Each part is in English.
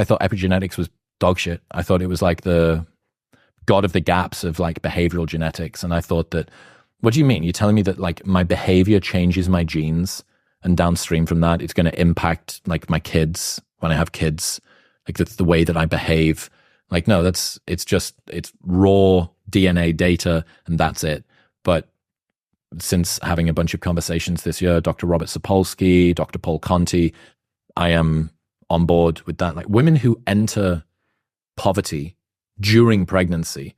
I thought epigenetics was dog shit. I thought it was like the god of the gaps of like behavioral genetics. And I thought that, what do you mean? You're telling me that like my behavior changes my genes, and downstream from that, it's going to impact like my kids when I have kids, like the way that I behave. Like, no, it's raw DNA data and that's it. But since having a bunch of conversations this year, Dr. Robert Sapolsky, Dr. Paul Conti, I am on board with that. Like, women who enter poverty during pregnancy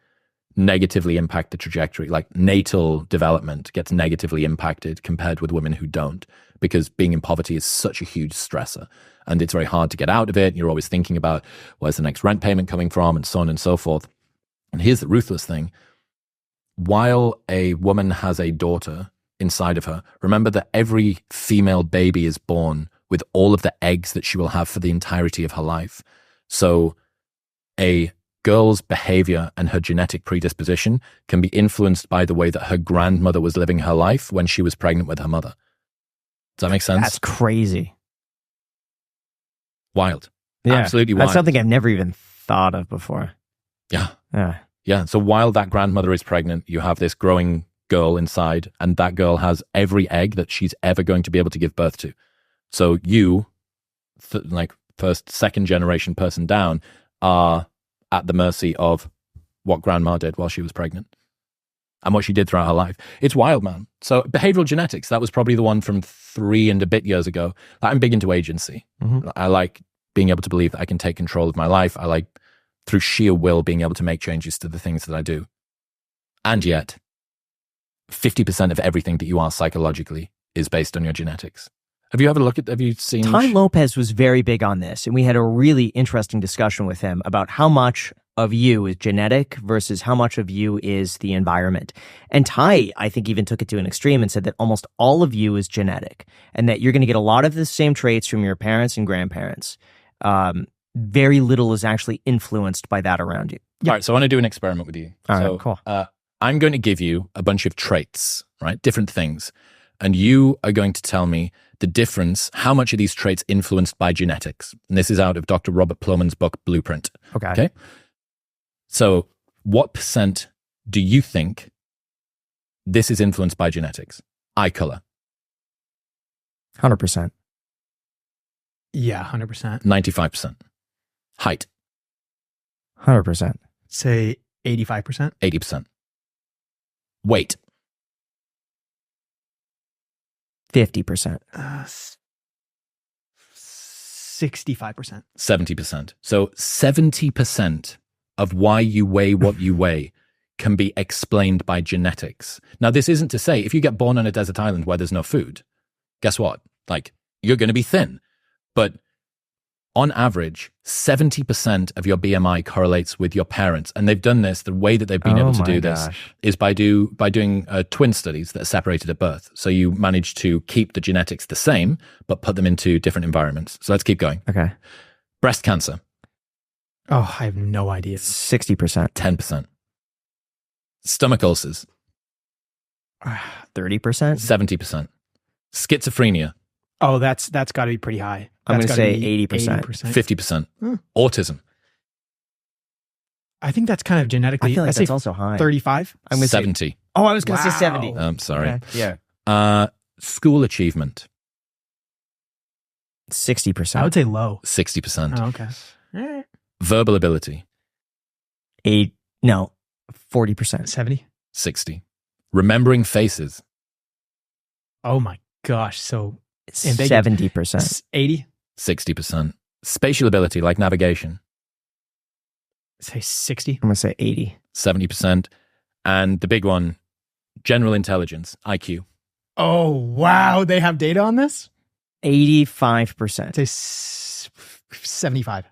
negatively impact the trajectory. Like, natal development gets negatively impacted compared with women who don't, because being in poverty is such a huge stressor and it's very hard to get out of it. You're always thinking about where's the next rent payment coming from and so on and so forth. And here's the ruthless thing. While a woman has a daughter inside of her, remember that every female baby is born with all of the eggs that she will have for the entirety of her life. So a girl's behavior and her genetic predisposition can be influenced by the way that her grandmother was living her life when she was pregnant with her mother. Does that make sense? That's crazy. Wild. Yeah. Absolutely wild. That's something I've never even thought of before. Yeah. Yeah. Yeah. So while that grandmother is pregnant, you have this growing girl inside, and that girl has every egg that she's ever going to be able to give birth to. So you, like first, second generation person down, are at the mercy of what grandma did while she was pregnant and what she did throughout her life. It's wild, man. So behavioral genetics, that was probably the one from 3 and a bit years ago. I'm big into agency. Mm-hmm. I like being able to believe that I can take control of my life. I like, through sheer will, being able to make changes to the things that I do. And yet, 50% of everything that you are psychologically is based on your genetics. Have you seen? Ty Lopez was very big on this, and we had a really interesting discussion with him about how much of you is genetic versus how much of you is the environment. And Ty, I think, even took it to an extreme and said that almost all of you is genetic, and that you're going to get a lot of the same traits from your parents and grandparents. Very little is actually influenced by that around you. Yep. All right, so I want to do an experiment with you. All right, cool. I'm going to give you a bunch of traits, right? Different things. And you are going to tell me the difference, how much of these traits influenced by genetics. And this is out of Dr. Robert Plomin's book, Blueprint. Okay. So what % do you think this is influenced by genetics? Eye color. 100%. Yeah, 100%. 95%. Height. 100%. Say 85%. 80%. Weight. 50%. 65%. 70%. So 70% of why you weigh what you weigh can be explained by genetics. Now, this isn't to say if you get born on a desert island where there's no food, guess what? Like, you're going to be thin. But on average, 70% of your BMI correlates with your parents. And they've done this, the way that they've been able to do this is by doing twin studies that are separated at birth. So you manage to keep the genetics the same, but put them into different environments. So let's keep going. Okay. Breast cancer. Oh, I have no idea. 60%. 10%. Stomach ulcers. 30%. 70%. Schizophrenia. Oh, that's got to be pretty high. I'm going to say 80%. 50%. Autism. I think that's kind of genetically. I feel like that's also high. 35. I'm going to 70. Say, oh, I was going to say 70. I'm sorry. Okay. Yeah. School achievement. 60%. I would say low. 60%. Oh, okay. All right. Verbal ability. 40%. 70. 60. Remembering faces. Oh my gosh. So 70%. 80. 60%. Spatial ability, like navigation. Say 60. I'm going to say 80. 70%. And the big one, general intelligence, IQ. Oh, wow. They have data on this? 85%. Say 75.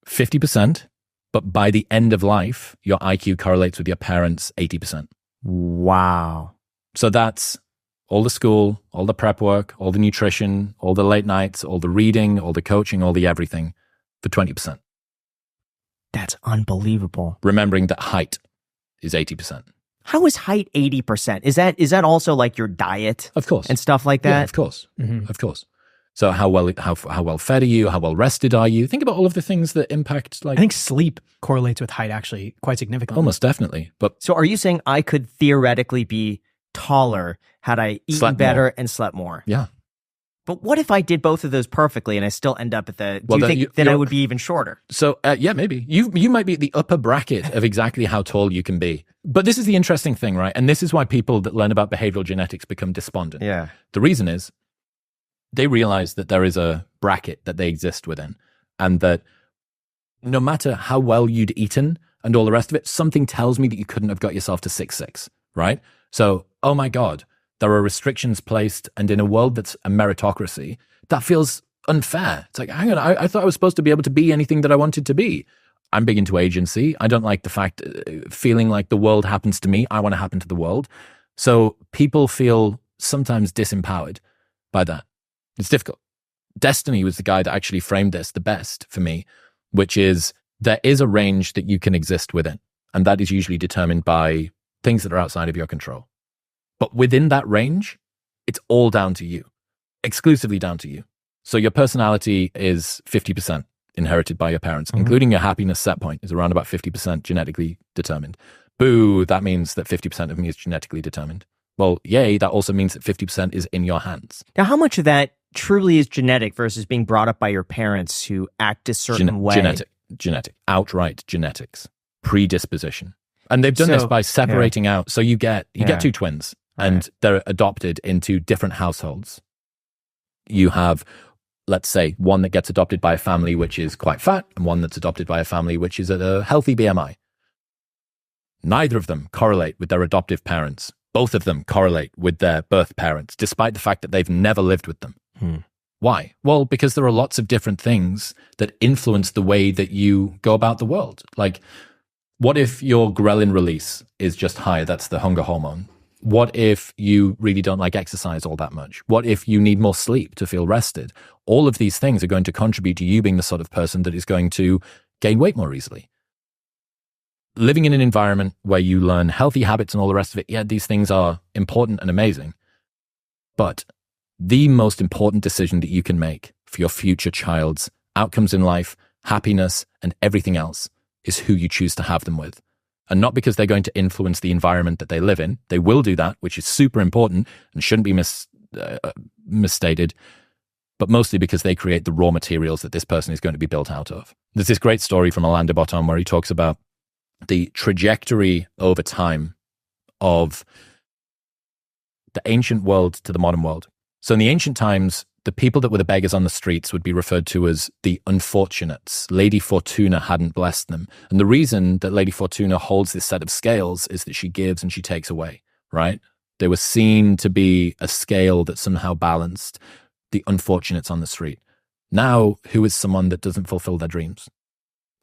50%. But by the end of life, your IQ correlates with your parents' 80%. Wow. So that's all the school, all the prep work, all the nutrition, all the late nights, all the reading, all the coaching, all the everything for 20%. That's unbelievable. Remembering that height is 80%. How is height 80%? Is that also like your diet? Of course. And stuff like that? Yeah, of course. Mm-hmm. Of course. So how well fed are you? How well rested are you? Think about all of the things that impact, like, I think sleep correlates with height actually quite significantly. almost definitely. But So are you saying I could theoretically be taller had I eaten Slept better more. and slept more? yeah, But what if I did both of those perfectly and I still end up at the? Do Well, you then think then I you're- would be even shorter? so yeah, maybe you might be at the upper bracket of exactly how tall you can be. But this is the interesting thing, right? And this is why people that learn about behavioral genetics become despondent. Yeah. The reason is they realize that there is a bracket that they exist within, and that no matter how well you'd eaten and all the rest of it, something tells me that you couldn't have got yourself to 6'6", right? So, oh my God, there are restrictions placed, and in a world that's a meritocracy, that feels unfair. It's like, hang on, I thought I was supposed to be able to be anything that I wanted to be. I'm big into agency. I don't like the fact, feeling like the world happens to me. I want to happen to the world. So people feel sometimes disempowered by that. It's difficult. Destiny was the guy that actually framed this the best for me, which is there is a range that you can exist within. And that is usually determined by things that are outside of your control. But within that range, it's all down to you, exclusively down to you. So your personality is 50% inherited by your parents, including your happiness set point is around about 50% genetically determined. Boo, that means that 50% of me is genetically determined. Well, yay, that also means that 50% is in your hands. Now, how much of that truly is genetic versus being brought up by your parents who act a certain way? Genetic, outright genetics, predisposition. And they've done this by separating out. So you get two twins, and they're adopted into different households. You have, let's say, one that gets adopted by a family which is quite fat, and one that's adopted by a family which is at a healthy BMI. Neither of them correlate with their adoptive parents. Both of them correlate with their birth parents, despite the fact that they've never lived with them. Why? Well, because there are lots of different things that influence the way that you go about the world. Like, what if your ghrelin release is just high? That's the hunger hormone. What if you really don't like exercise all that much? What if you need more sleep to feel rested? All of these things are going to contribute to you being the sort of person that is going to gain weight more easily. Living in an environment where you learn healthy habits and all the rest of it, yeah, these things are important and amazing. But the most important decision that you can make for your future child's outcomes in life, happiness, and everything else is who you choose to have them with. And not because they're going to influence the environment that they live in. They will do that, which is super important and shouldn't be misstated, but mostly because they create the raw materials that this person is going to be built out of. There's this great story from Alain de Botton where he talks about the trajectory over time of the ancient world to the modern world. So in the ancient times, the people that were the beggars on the streets would be referred to as the unfortunates. Lady Fortuna hadn't blessed them. And the reason that Lady Fortuna holds this set of scales is that she gives and she takes away, right? They were seen to be a scale that somehow balanced the unfortunates on the street. Now, who is someone that doesn't fulfill their dreams?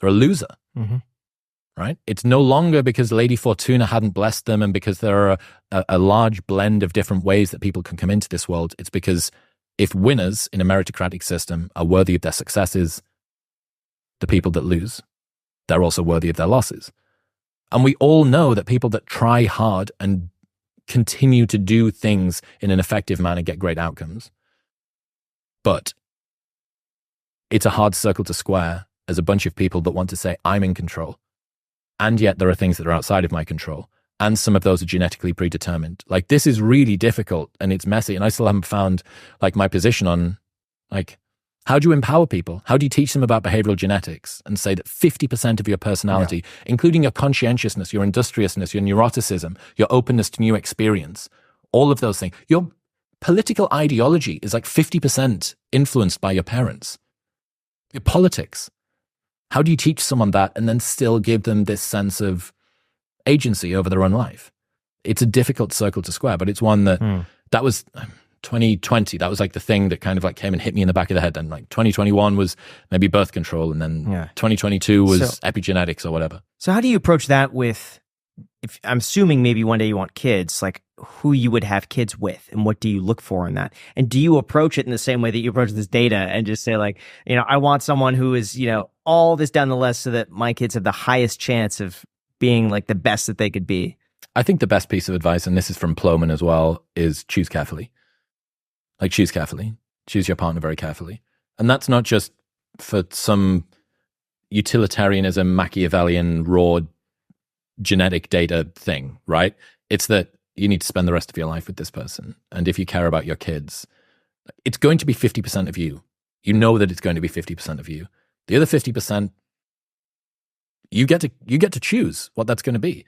They're a loser. Right? It's no longer because Lady Fortuna hadn't blessed them and because there are a large blend of different ways that people can come into this world. It's because if winners in a meritocratic system are worthy of their successes, the people that lose, they're also worthy of their losses. And we all know that people that try hard and continue to do things in an effective manner get great outcomes. But it's a hard circle to square as a bunch of people that want to say, I'm in control. And yet there are things that are outside of my control. And some of those are genetically predetermined. Like, this is really difficult and it's messy. And I still haven't found like my position on like, how do you empower people? How do you teach them about behavioral genetics and say that 50% of your personality, including your conscientiousness, your industriousness, your neuroticism, your openness to new experience, all of those things, your political ideology is like 50% influenced by your parents. Your politics. How do you teach someone that and then still give them this sense of agency over their own life? It's a difficult circle to square, but it's one that that was 2020. That was like the thing that kind of like came and hit me in the back of the head. And like 2021 was maybe birth control, and then 2022 was epigenetics or whatever. So how do you approach that with, if I'm assuming maybe one day you want kids, like who you would have kids with and what do you look for in that? And do you approach it in the same way that you approach this data and just say like, you know, I want someone who is, you know, all this down the list so that my kids have the highest chance of being like the best that they could be? I think the best piece of advice, and this is from Ploman as well, is choose carefully. Like, choose carefully. Choose your partner very carefully. And that's not just for some utilitarianism, Machiavellian, raw genetic data thing, right? It's that you need to spend the rest of your life with this person. And if you care about your kids, it's going to be 50% of you. You know that it's going to be 50% of you. The other 50%, you get to choose what that's going to be.